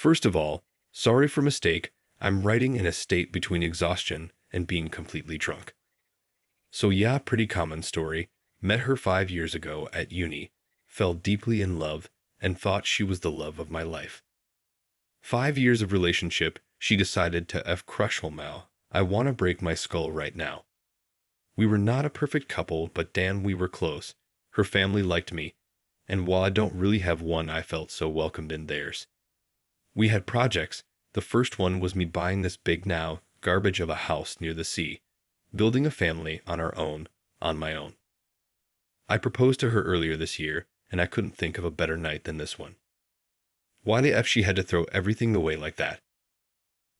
First of all, sorry for mistake, I'm writing in a state between exhaustion and being completely drunk. So yeah, pretty common story. Met her 5 years ago at uni, fell deeply in love, and thought she was the love of my life. 5 years of relationship, she decided to crush Holmau. I want to break my skull right now. We were not a perfect couple, but damn, we were close. Her family liked me, and while I don't really have one, I felt so welcomed in theirs. We had projects. The first one was me buying this big now garbage of a house near the sea, building a family on our own, on my own. I proposed to her earlier this year, and I couldn't think of a better night than this one. Why the F she had to throw everything away like that?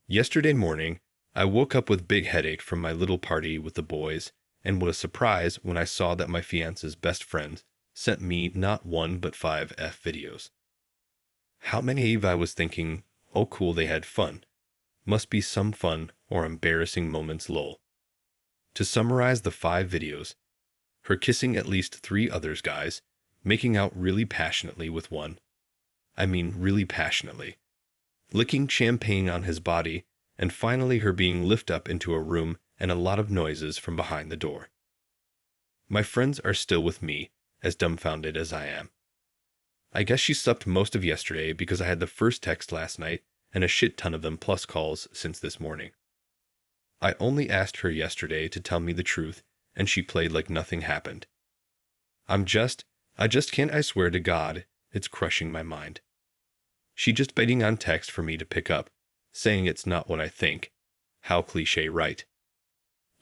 Yesterday morning, I woke up with big headache from my little party with the boys, and was surprised when I saw that my fiance's best friend sent me not one but 5 videos. How many I was thinking, oh cool, they had fun. Must be some fun or embarrassing moments lol. To summarize the 5 videos, her kissing at least 3 others guys, making out really passionately with one. I mean really passionately. Licking champagne on his body, and finally her being lifted up into a room and a lot of noises from behind the door. My friends are still with me, as dumbfounded as I am. I guess she slept most of yesterday because I had the first text last night and a shit ton of them plus calls since this morning. I only asked her yesterday to tell me the truth, and she played like nothing happened. I just can't, I swear to God, it's crushing my mind. She just waiting on text for me to pick up, saying it's not what I think. How cliche, right?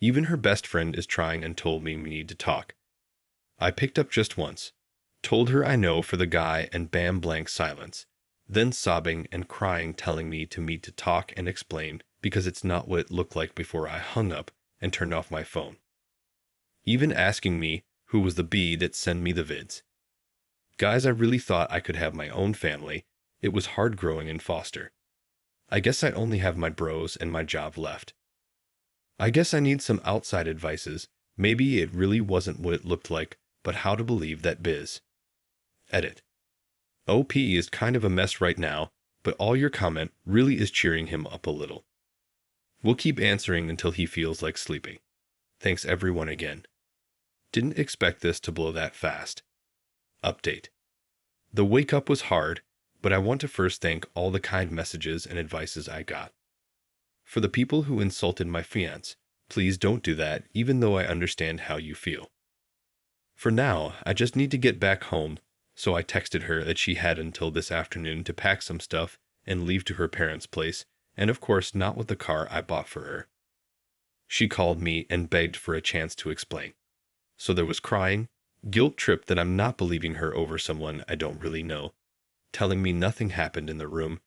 Even her best friend is trying and told me we need to talk. I picked up just once, told her I know for the guy, and bam, blank silence, then sobbing and crying telling me to meet to talk and explain because it's not what it looked like before I hung up and turned off my phone. Even asking me who was the bee that sent me the vids. Guys, I really thought I could have my own family. It was hard growing in foster. I guess I only have my bros and my job left. I guess I need some outside advices. Maybe it really wasn't what it looked like, but how to believe that biz. Edit. OP is kind of a mess right now, but all your comment really is cheering him up a little. We'll keep answering until he feels like sleeping. Thanks everyone again. Didn't expect this to blow that fast. Update. The wake up was hard, but I want to first thank all the kind messages and advices I got. For the people who insulted my fiancé, please don't do that, even though I understand how you feel. For now, I just need to get back home, so I texted her that she had until this afternoon to pack some stuff and leave to her parents' place, and of course not with the car I bought for her. She called me and begged for a chance to explain. So there was crying, guilt trip that I'm not believing her over someone I don't really know, telling me nothing happened in the room,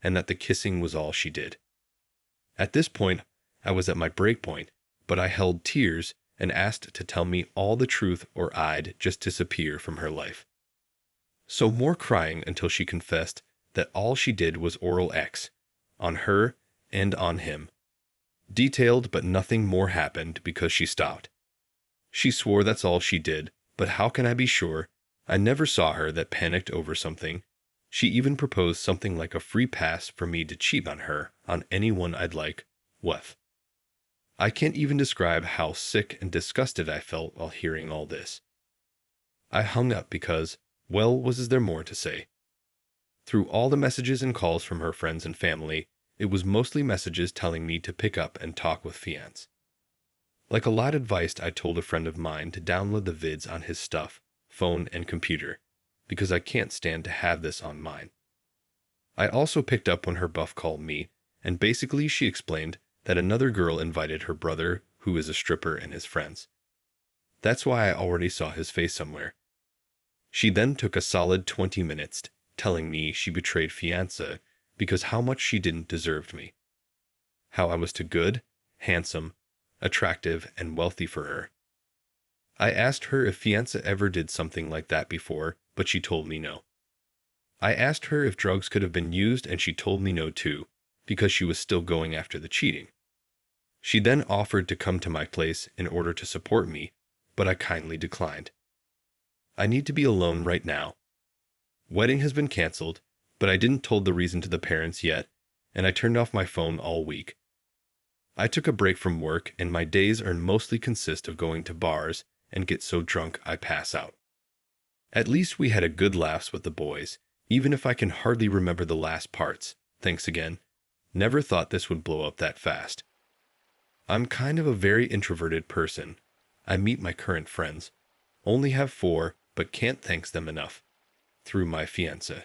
and that the kissing was all she did. At this point, I was at my break point, but I held tears and asked to tell me all the truth or I'd just disappear from her life. So more crying until she confessed that all she did was oral X, on her and on him. Detailed, but nothing more happened because she stopped. She swore that's all she did, but how can I be sure? I never saw her that panicked over something. She even proposed something like a free pass for me to cheat on her, on anyone I'd like, with. I can't even describe how sick and disgusted I felt while hearing all this. I hung up because, well, was there more to say? Through all the messages and calls from her friends and family, it was mostly messages telling me to pick up and talk with fiancé. Like a lot advised, I told a friend of mine to download the vids on his stuff, phone and computer, because I can't stand to have this on mine. I also picked up when her buff called me, and basically she explained that another girl invited her brother, who is a stripper, and his friends. That's why I already saw his face somewhere. She then took a solid 20 minutes telling me she betrayed fiancé because how much she didn't deserve me. How I was too good, handsome, attractive, and wealthy for her. I asked her if fiancé ever did something like that before, but she told me no. I asked her if drugs could have been used, and she told me no too, because she was still going after the cheating. She then offered to come to my place in order to support me, but I kindly declined. I need to be alone right now. Wedding has been canceled, but I didn't told the reason to the parents yet, and I turned off my phone all week. I took a break from work, and my days are mostly consist of going to bars and get so drunk I pass out. At least we had a good laughs with the boys, even if I can hardly remember the last parts. Thanks again. Never thought this would blow up that fast. I'm kind of a very introverted person. I meet my current friends. Only have 4, but can't thank them enough. Through my fiancée.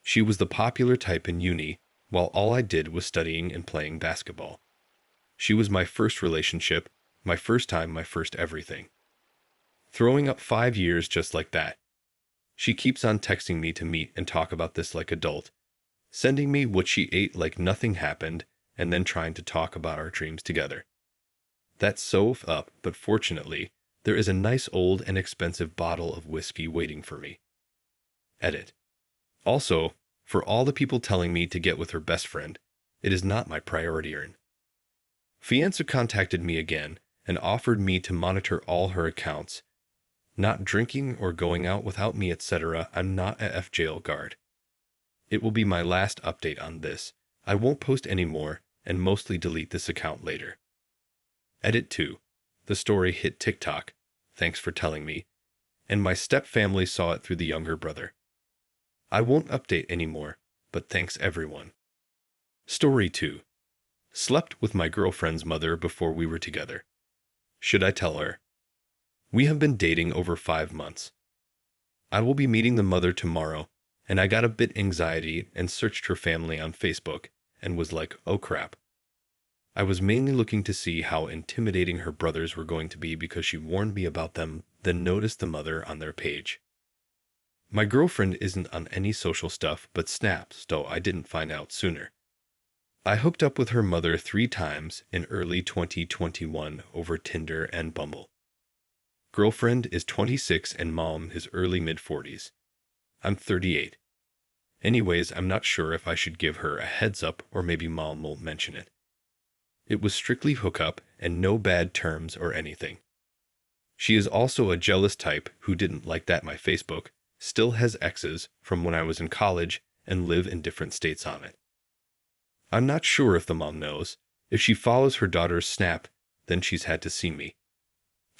She was the popular type in uni, while all I did was studying and playing basketball. She was my first relationship, my first time, my first everything. Throwing up 5 years just like that. She keeps on texting me to meet and talk about this like adult, sending me what she ate like nothing happened, and then trying to talk about our dreams together. That's so up, but fortunately, there is a nice old and expensive bottle of whiskey waiting for me. Edit. Also, for all the people telling me to get with her best friend, it is not my priority. Fiancé contacted me again and offered me to monitor all her accounts. Not drinking or going out without me, etc. I'm not a jail guard. It will be my last update on this. I won't post anymore and mostly delete this account later. Edit 2. The story hit TikTok. Thanks for telling me. And my step-family saw it through the younger brother. I won't update anymore, but thanks everyone. Story 2. Slept with my girlfriend's mother before we were together. Should I tell her? We have been dating over 5 months. I will be meeting the mother tomorrow, and I got a bit anxiety and searched her family on Facebook and was like, oh crap. I was mainly looking to see how intimidating her brothers were going to be because she warned me about them, then noticed the mother on their page. My girlfriend isn't on any social stuff but snaps, though I didn't find out sooner. I hooked up with her mother 3 times in early 2021 over Tinder and Bumble. Girlfriend is 26 and mom is early mid-40s. I'm 38. Anyways, I'm not sure if I should give her a heads up or maybe mom won't mention it. It was strictly hookup and no bad terms or anything. She is also a jealous type who didn't like that my Facebook, still has exes from when I was in college and live in different states on it. I'm not sure if the mom knows. If she follows her daughter's Snap, then she's had to see me.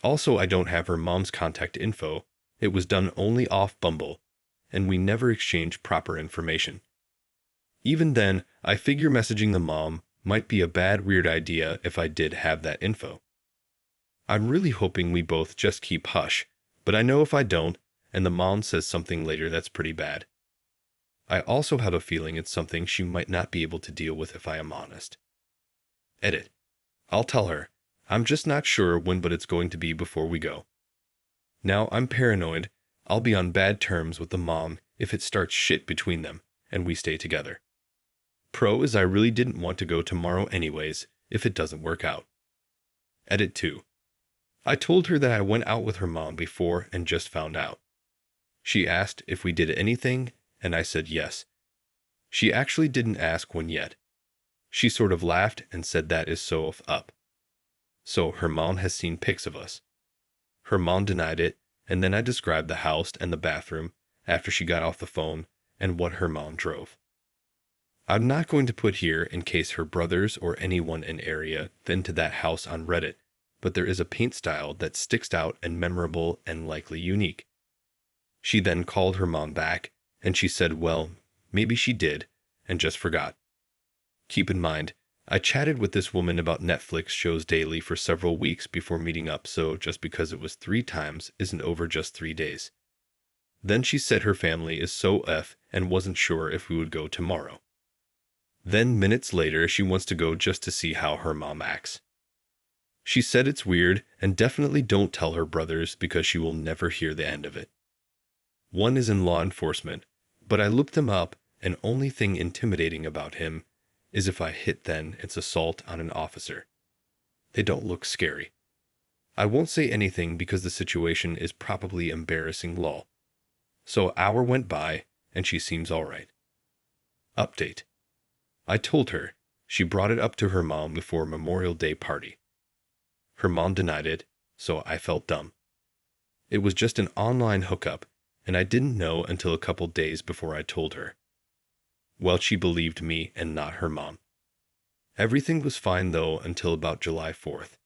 Also, I don't have her mom's contact info. It was done only off Bumble, and we never exchanged proper information. Even then, I figure messaging the mom might be a bad weird idea if I did have that info. I'm really hoping we both just keep hush, but I know if I don't, and the mom says something later that's pretty bad. I also have a feeling it's something she might not be able to deal with if I am honest. Edit. I'll tell her. I'm just not sure when, but it's going to be before we go. Now I'm paranoid. I'll be on bad terms with the mom if it starts shit between them, and we stay together. Pro is I really didn't want to go tomorrow anyways, if it doesn't work out. Edit 2. I told her that I went out with her mom before and just found out. She asked if we did anything, and I said yes. She actually didn't ask when yet. She sort of laughed and said that is so up. So her mom has seen pics of us. Her mom denied it, and then I described the house and the bathroom after she got off the phone and what her mom drove. I'm not going to put here in case her brothers or anyone in area been to that house on Reddit, but there is a paint style that sticks out and memorable and likely unique. She then called her mom back, and she said, well, maybe she did, and just forgot. Keep in mind, I chatted with this woman about Netflix shows daily for several weeks before meeting up, so just because it was 3 times isn't over just 3 days. Then she said her family is so F and wasn't sure if we would go tomorrow. Then minutes later, she wants to go just to see how her mom acts. She said it's weird and definitely don't tell her brothers because she will never hear the end of it. One is in law enforcement, but I looked him up and only thing intimidating about him is if I hit then it's assault on an officer. They don't look scary. I won't say anything because the situation is probably embarrassing law. So an hour went by and she seems alright. Update. I told her. She brought it up to her mom before Memorial Day party. Her mom denied it, so I felt dumb. It was just an online hookup, and I didn't know until a couple days before I told her. Well, she believed me and not her mom. Everything was fine though until about July 4th.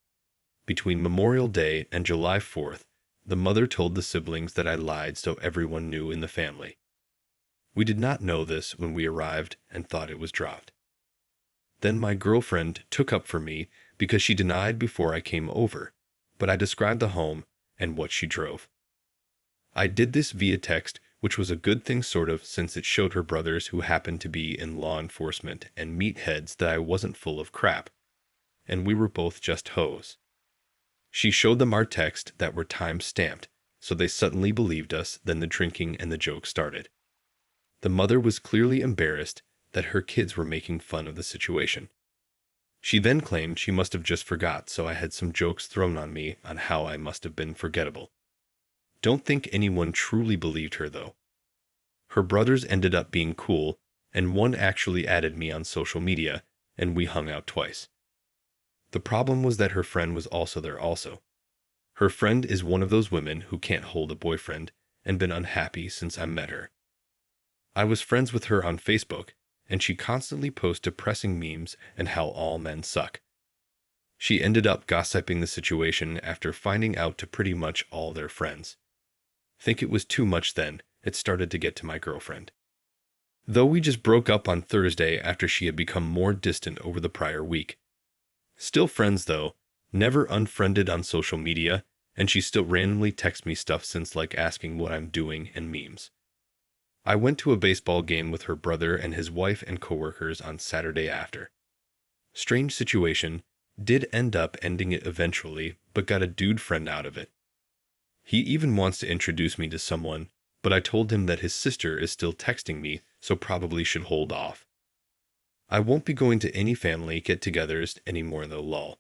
Between Memorial Day and July 4th, the mother told the siblings that I lied so everyone knew in the family. We did not know this when we arrived and thought it was dropped. Then my girlfriend took up for me because she denied before I came over, but I described the home and what she drove. I did this via text, which was a good thing sort of, since it showed her brothers who happened to be in law enforcement and meatheads that I wasn't full of crap, and we were both just hoes. She showed them our text that were time-stamped, so they suddenly believed us. Then the drinking and the joke started. The mother was clearly embarrassed that her kids were making fun of the situation. She then claimed she must have just forgot, so I had some jokes thrown on me on how I must have been forgettable. Don't think anyone truly believed her, though. Her brothers ended up being cool, and one actually added me on social media, and we hung out twice. The problem was that her friend was also there also. Her friend is one of those women who can't hold a boyfriend and been unhappy since I met her. I was friends with her on Facebook, and she constantly posts depressing memes and how all men suck. She ended up gossiping the situation after finding out to pretty much all their friends. Think it was too much then, it started to get to my girlfriend. Though we just broke up on Thursday after she had become more distant over the prior week. Still friends though, never unfriended on social media, and she still randomly texts me stuff since, like asking what I'm doing and memes. I went to a baseball game with her brother and his wife and coworkers on Saturday after. Strange situation, did end up ending it eventually, but got a dude friend out of it. He even wants to introduce me to someone, but I told him that his sister is still texting me, so probably should hold off. I won't be going to any family get-togethers anymore though, lol.